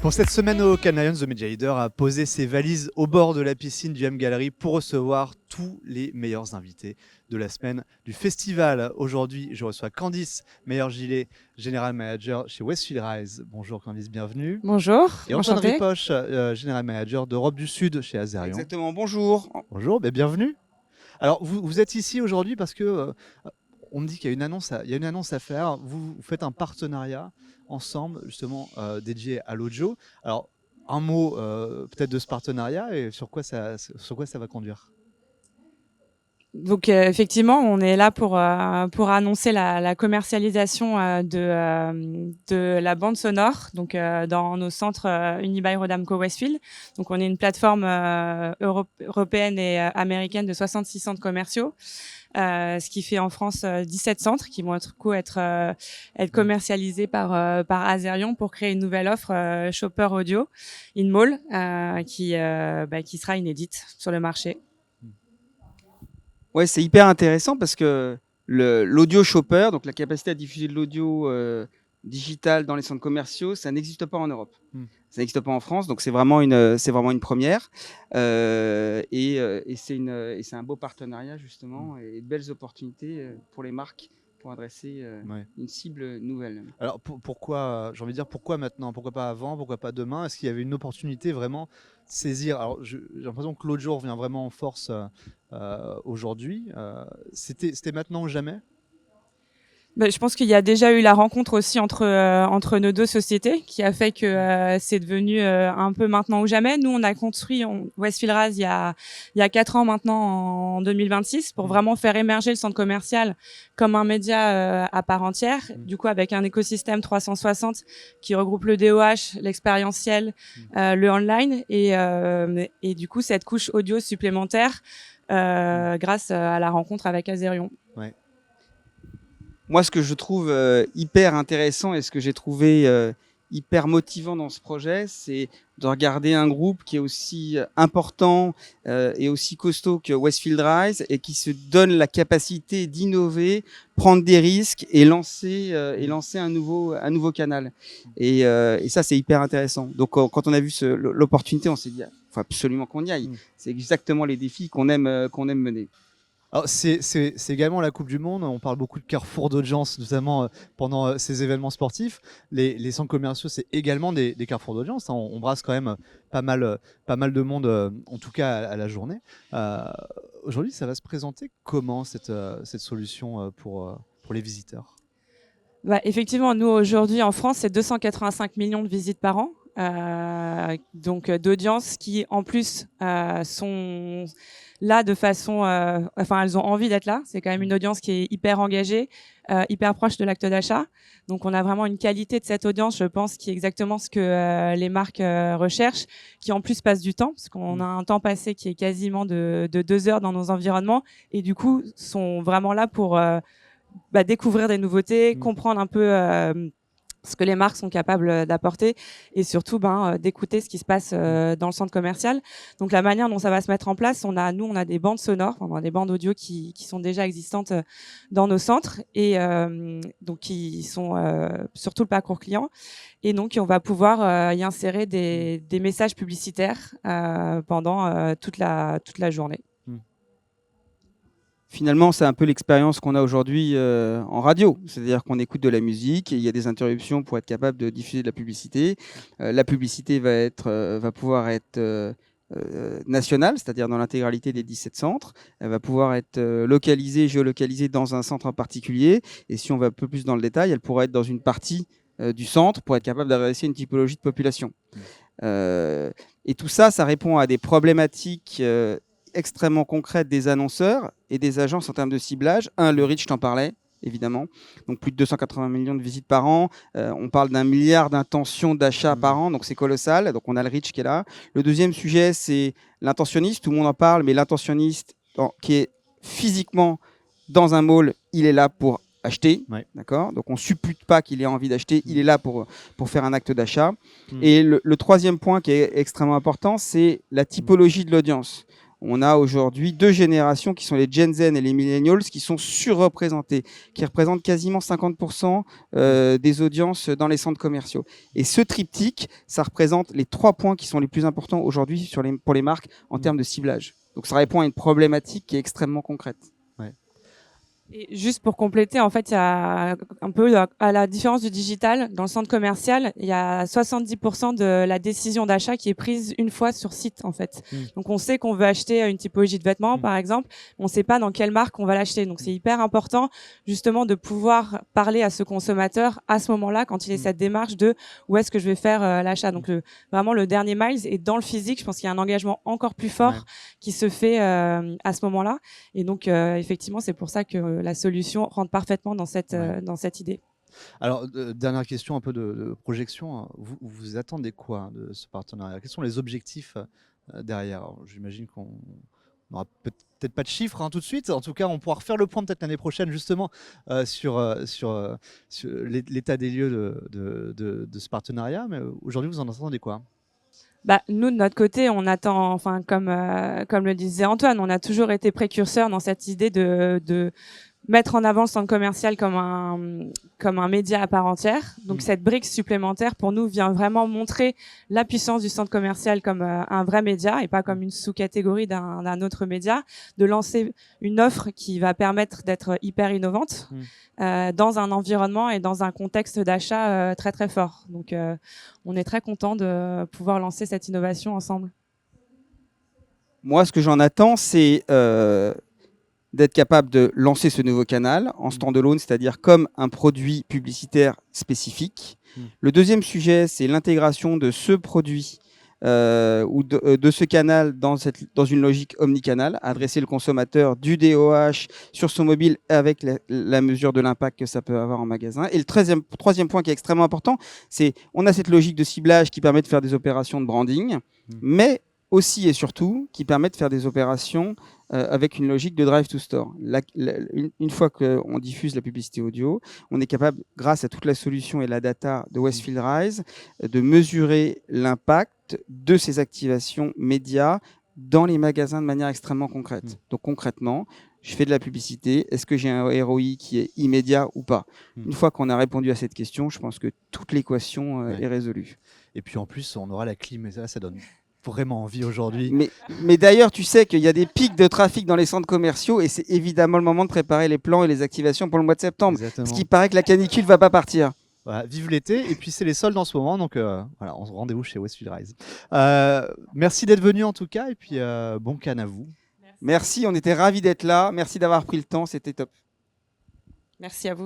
Pour cette semaine au Cannes Lions, The Media Leader a posé ses valises au bord de la piscine du M Gallery pour recevoir tous les meilleurs invités de la semaine du festival. Aujourd'hui, je reçois Candice Meyer-Gillet, General Manager chez Westfield Rise. Bonjour Candice, bienvenue. Bonjour, Et Antoine enchantée. Ripoche, General Manager d'Europe du Sud chez Azerion. Exactement, bonjour. Bonjour, bienvenue. Alors, vous êtes ici aujourd'hui parce que on me dit qu'il y a une annonce à faire. Vous faites un partenariat ensemble, justement, dédié à l'audio. Alors, un mot peut-être de ce partenariat et sur quoi ça va conduire. Donc effectivement, on est là pour annoncer la commercialisation de la bande sonore donc dans nos centres Unibail-Rodamco Westfield. Donc on est une plateforme européenne et américaine de 66 centres commerciaux. Ce qui fait en France 17 centres qui vont être commercialisés par Azerion pour créer une nouvelle offre Shopper Audio in Mall qui sera inédite sur le marché. Ouais, c'est hyper intéressant parce que l'audio shopper, donc la capacité à diffuser de l'audio digital dans les centres commerciaux, ça n'existe pas en Europe. Ça n'existe pas en France, donc c'est vraiment une première. Et c'est un beau partenariat justement et de belles opportunités pour les marques pour adresser une cible nouvelle. Alors pourquoi, j'ai envie de dire, pourquoi maintenant? Pourquoi pas avant? Pourquoi pas demain? Est-ce qu'il y avait une opportunité vraiment de saisir? Alors j'ai l'impression que l'audio revient vraiment en force aujourd'hui. C'était maintenant ou jamais? Je pense qu'il y a déjà eu la rencontre aussi entre nos deux sociétés qui a fait que c'est devenu un peu maintenant ou jamais. Nous, on a construit Westfield Rise il y a 4 ans maintenant, en 2026, pour vraiment faire émerger le centre commercial comme un média à part entière. Du coup, avec un écosystème 360 qui regroupe le DOH, l'expérientiel, le online et du coup cette couche audio supplémentaire grâce à la rencontre avec Azerion. Ouais. Moi, ce que je trouve hyper intéressant et ce que j'ai trouvé hyper motivant dans ce projet, c'est de regarder un groupe qui est aussi important et aussi costaud que Westfield Rise et qui se donne la capacité d'innover, prendre des risques et lancer un nouveau canal. Et ça, c'est hyper intéressant. Donc, quand on a vu l'opportunité, on s'est dit, faut absolument qu'on y aille. C'est exactement les défis qu'on aime mener. Alors c'est également la Coupe du Monde. On parle beaucoup de carrefour d'audience, notamment pendant ces événements sportifs. Les centres commerciaux, c'est également des carrefours d'audience. On brasse quand même pas mal de monde, en tout cas à la journée. Aujourd'hui, ça va se présenter comment cette solution pour les visiteurs? Effectivement, nous aujourd'hui en France, c'est 285 millions de visites par an. Donc d'audience qui en plus sont là de façon elles ont envie d'être là, c'est quand même une audience qui est hyper engagée, hyper proche de l'acte d'achat. Donc on a vraiment une qualité de cette audience, je pense, qui est exactement ce que les marques recherchent, qui en plus passe du temps parce qu'on a un temps passé qui est quasiment de 2 heures dans nos environnements et du coup sont vraiment là pour découvrir des nouveautés, comprendre un peu ce que les marques sont capables d'apporter et surtout d'écouter ce qui se passe dans le centre commercial. Donc la manière dont ça va se mettre en place, on a des bandes sonores, des bandes audio qui sont déjà existantes dans nos centres et donc qui sont sur tout le parcours client. Et donc on va pouvoir y insérer des messages publicitaires pendant toute la journée. Finalement, c'est un peu l'expérience qu'on a aujourd'hui en radio. C'est-à-dire qu'on écoute de la musique et il y a des interruptions pour être capable de diffuser de la publicité. La publicité va pouvoir être nationale, c'est-à-dire dans l'intégralité des 17 centres. Elle va pouvoir être localisée, géolocalisée dans un centre en particulier. Et si on va un peu plus dans le détail, elle pourra être dans une partie du centre pour être capable d'adresser une typologie de population. Et tout ça, ça répond à des problématiques extrêmement concrète des annonceurs et des agences en termes de ciblage. Le reach, je t'en parlais, évidemment. Donc, plus de 280 millions de visites par an. On parle d'1 milliard d'intentions d'achat par an, donc c'est colossal. Donc, on a le reach qui est là. Le deuxième sujet, c'est l'intentionniste. Tout le monde en parle, mais l'intentionniste qui est physiquement dans un mall, il est là pour acheter, d'accord. Donc, on ne suppute pas qu'il ait envie d'acheter. Il est là pour faire un acte d'achat. Et le troisième point qui est extrêmement important, c'est la typologie de l'audience. on a aujourd'hui 2 générations qui sont les Gen Z et les Millennials qui sont surreprésentées, qui représentent quasiment 50% des audiences dans les centres commerciaux. Et ce triptyque, ça représente les 3 points qui sont les plus importants aujourd'hui pour les marques en termes de ciblage. Donc ça répond à une problématique qui est extrêmement concrète. Et juste pour compléter, en fait, il y a un peu à la différence du digital, dans le centre commercial, il y a 70% de la décision d'achat qui est prise une fois sur site, en fait. Donc, on sait qu'on veut acheter une typologie de vêtements, par exemple, on ne sait pas dans quelle marque on va l'acheter. Donc, c'est hyper important, justement, de pouvoir parler à ce consommateur à ce moment-là, quand il est cette démarche de où est-ce que je vais faire l'achat. Donc, vraiment, le dernier mile est dans le physique. Je pense qu'il y a un engagement encore plus fort qui se fait à ce moment-là. Et donc, effectivement, c'est pour ça que la solution rentre parfaitement dans cette idée. Alors, dernière question, un peu de projection. Hein. Vous attendez quoi de ce partenariat? Quels sont les objectifs derrière? J'imagine qu'on n'aura peut-être pas de chiffres tout de suite. En tout cas, on pourra refaire le point peut-être l'année prochaine justement sur l'état des lieux de ce partenariat. Mais aujourd'hui, vous en attendez quoi? Nous, de notre côté, on attend, enfin, comme le disait Antoine, on a toujours été précurseurs dans cette idée de mettre en avant le centre commercial comme un média à part entière. Donc cette brique supplémentaire pour nous vient vraiment montrer la puissance du centre commercial comme un vrai média et pas comme une sous-catégorie d'un autre média, de lancer une offre qui va permettre d'être hyper innovante dans un environnement et dans un contexte d'achat très très fort. Donc on est très content de pouvoir lancer cette innovation ensemble. Moi, ce que j'en attends, c'est d'être capable de lancer ce nouveau canal en standalone, c'est-à-dire comme un produit publicitaire spécifique. Le deuxième sujet, c'est l'intégration de ce produit ou de ce canal dans une logique omnicanal, adresser le consommateur du DOH sur son mobile avec la mesure de l'impact que ça peut avoir en magasin. Et le troisième point qui est extrêmement important, c'est on a cette logique de ciblage qui permet de faire des opérations de branding, mais aussi et surtout qui permet de faire des opérations avec une logique de drive to store. Une fois qu'on diffuse la publicité audio, on est capable, grâce à toute la solution et la data de Westfield Rise, de mesurer l'impact de ces activations médias dans les magasins de manière extrêmement concrète. Donc concrètement, je fais de la publicité, est-ce que j'ai un ROI qui est immédiat ou pas? Une fois qu'on a répondu à cette question, je pense que toute l'équation est résolue. Et puis en plus, on aura la clim, et ça donne vraiment envie aujourd'hui. Mais d'ailleurs, tu sais qu'il y a des pics de trafic dans les centres commerciaux et c'est évidemment le moment de préparer les plans et les activations pour le mois de septembre. Exactement. Ce qui paraît que la canicule ne va pas partir. Voilà, vive l'été, et puis c'est les soldes en ce moment, donc voilà, on se rendez-vous chez Westfield Rise. Merci d'être venu en tout cas, et puis bon can à vous. Merci, on était ravis d'être là. Merci d'avoir pris le temps, c'était top. Merci à vous.